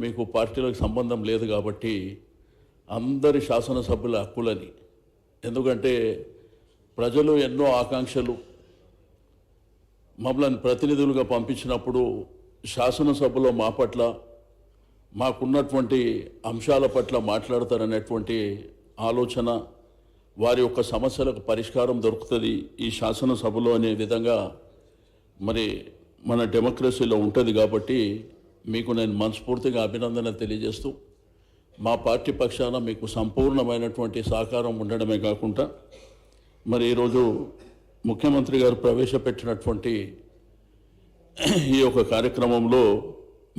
మీకు పార్టీలకు సంబంధం లేదు కాబట్టి అందరి శాసనసభ్యుల హక్కులని, ఎందుకంటే ప్రజలు ఎన్నో ఆకాంక్షలు మమ్మల్ని ప్రతినిధులుగా పంపించినప్పుడు శాసనసభలో మా పట్ల మాకున్నటువంటి అంశాల పట్ల మాట్లాడతారనేటువంటి ఆలోచన, వారి యొక్క సమస్యలకు పరిష్కారం దొరుకుతుంది ఈ శాసనసభలో అనే విధంగా మరి మన డెమోక్రసీలో ఉంటుంది. కాబట్టి మీకు నేను మనస్ఫూర్తిగా అభినందన తెలియజేస్తూ మా పార్టీ పక్షాన మీకు సంపూర్ణమైనటువంటి సహకారం ఉండడమే కాకుండా మరి ఈరోజు ముఖ్యమంత్రి గారు ప్రవేశపెట్టినటువంటి ఈ యొక్క కార్యక్రమంలో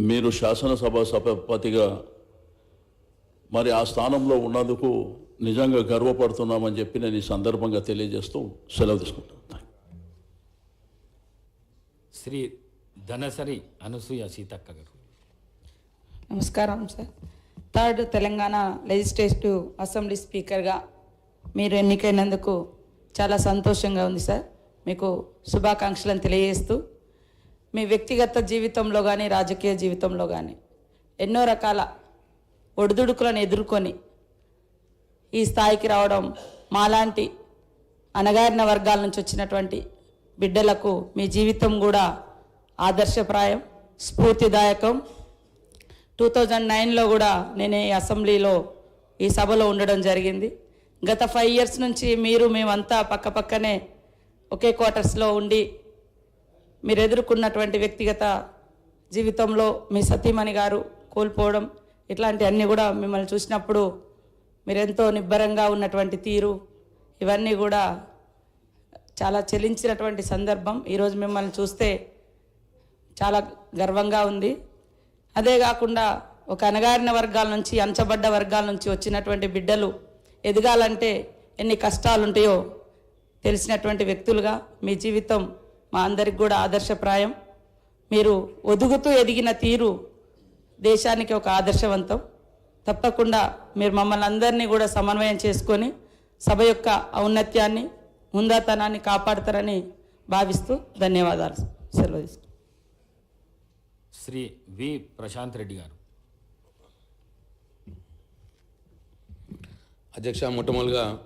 మీరు శాసనసభ సభాపతిగా మరి ఆ స్థానంలో ఉన్నందుకు నిజంగా గర్వపడుతున్నామని చెప్పి నేను ఈ సందర్భంగా తెలియజేస్తూ సెలవు తీసుకుంటాను. శ్రీ ధనసరి అనసూయ సీతక్క గారు. నమస్కారం sir. Third Telangana legislative assembly స్పీకర్గా మీరు ఎన్నికైనందుకు చాలా సంతోషంగా ఉంది సార్. మీకు శుభాకాంక్షలను తెలియజేస్తూ మీ వ్యక్తిగత జీవితంలో కానీ రాజకీయ జీవితంలో కానీ ఎన్నో రకాల ఒడిదుడుకులను ఎదుర్కొని ఈ స్థాయికి రావడం మాలాంటి అణగారిన వర్గాల నుంచి వచ్చినటువంటి బిడ్డలకు మీ జీవితం కూడా ఆదర్శప్రాయం, స్ఫూర్తిదాయకం. 2009లో కూడా నేను ఈ అసెంబ్లీలో ఈ సభలో ఉండడం జరిగింది. గత 5 years నుంచి మేమంతా పక్కపక్కనే ఒకే క్వార్టర్స్లో ఉండి మీరు ఎదుర్కొన్నటువంటి వ్యక్తిగత జీవితంలో మీ సతీమణి గారు కోల్పోవడం ఇట్లాంటి అన్నీ కూడా మిమ్మల్ని చూసినప్పుడు మీరెంతో నిబ్బరంగా ఉన్నటువంటి తీరు ఇవన్నీ కూడా చాలా చెలించినటువంటి సందర్భం. ఈరోజు మిమ్మల్ని చూస్తే చాలా గర్వంగా ఉంది. అదే కాకుండా ఒక అణగారిన వర్గాల నుంచి, అంచబడ్డ వర్గాల నుంచి వచ్చినటువంటి బిడ్డలు ఎదగాలంటే ఎన్ని కష్టాలు ఉంటాయో తెలిసినటువంటి వ్యక్తులుగా మీ జీవితం మా అందరికి కూడా ఆదర్శప్రాయం. మీరు ఒదుగుతూ ఎదిగిన తీరు దేశానికి ఒక ఆదర్శవంతం. తప్పకుండా మీరు మమ్మల్ని అందరినీ కూడా సమన్వయం చేసుకొని సభ యొక్క ఔన్నత్యాన్ని, హుందాతనాన్ని కాపాడతారని భావిస్తూ ధన్యవాదాలు. సెలవు తీసుకుంటాను. శ్రీ వి ప్రశాంత్ రెడ్డి గారు. అధ్యక్ష, మొట్టమొదటిగా